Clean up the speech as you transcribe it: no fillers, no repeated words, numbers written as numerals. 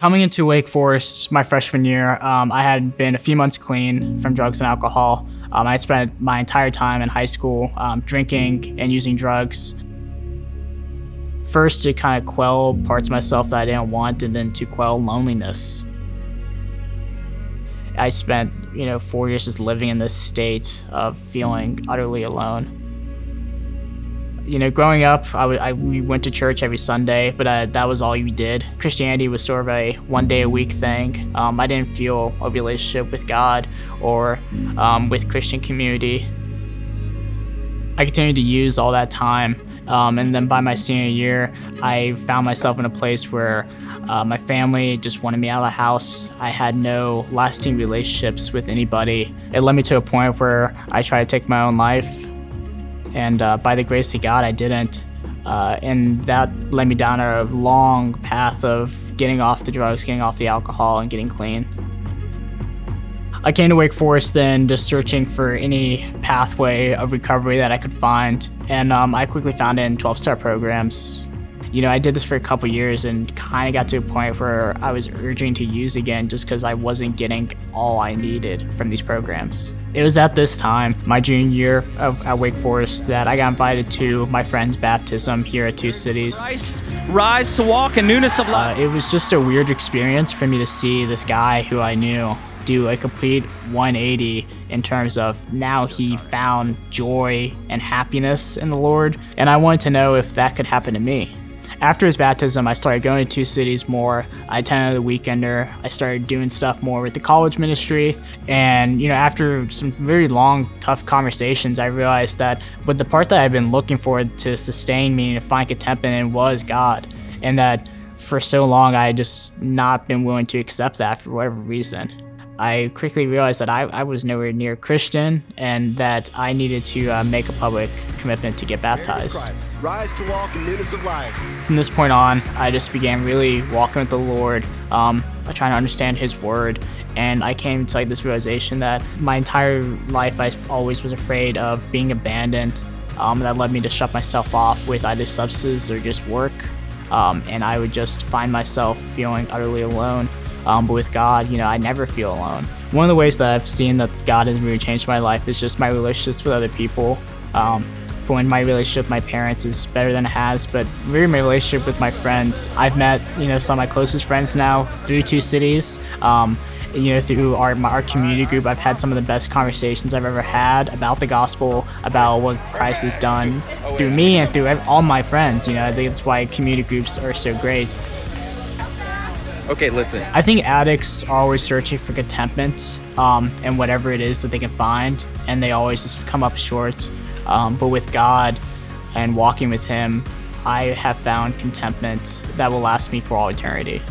Coming into Wake Forest my freshman year, I had been a few months clean from drugs and alcohol. I had spent my entire time in high school drinking and using drugs. First to kind of quell parts of myself that I didn't want, and then to quell loneliness. I spent 4 years just living in this state of feeling utterly alone. Growing up, we went to church every Sunday, but that was all you did. Christianity was sort of a one-day-a-week thing. I didn't feel a relationship with God or with Christian community. I continued to use all that time, and then by my senior year, I found myself in a place where my family just wanted me out of the house. I had no lasting relationships with anybody. It led me to a point where I tried to take my own life. And by the grace of God, I didn't. And that led me down a long path of getting off the drugs, getting off the alcohol, and getting clean. I came to Wake Forest then just searching for any pathway of recovery that I could find. And I quickly found it in 12-step programs. I did this for a couple years and kind of got to a point where I was urging to use again just because I wasn't getting all I needed from these programs. It was at this time, my junior year at Wake Forest, that I got invited to my friend's baptism here at Two Cities. Christ, rise to walk in newness of life. It was just a weird experience for me to see this guy who I knew do a complete 180 in terms of now he found joy and happiness in the Lord, and I wanted to know if that could happen to me. After his baptism, I started going to Two Cities more. I attended the Weekender. I started doing stuff more with the college ministry. And, after some very long, tough conversations, I realized that with the part that I've been looking for to sustain me and to find contentment in was God. And that for so long, I had just not been willing to accept that for whatever reason. I quickly realized that I was nowhere near Christian and that I needed to make a public commitment to get baptized. Christ, rise to walk in newness of life. From this point on, I just began really walking with the Lord, trying to understand His Word, and I came to this realization that my entire life I always was afraid of being abandoned. That led me to shut myself off with either substances or just work, and I would just find myself feeling utterly alone. But with God, I never feel alone. One of the ways that I've seen that God has really changed my life is just my relationships with other people. For when my relationship with my parents is better than it has, but really my relationship with my friends. I've met, some of my closest friends now through Two Cities. Through our community group, I've had some of the best conversations I've ever had about the gospel, about what Christ has done through me and through all my friends. I think that's why community groups are so great. Okay, listen. I think addicts are always searching for contentment and whatever it is that they can find, and they always just come up short. But with God and walking with Him, I have found contentment that will last me for all eternity.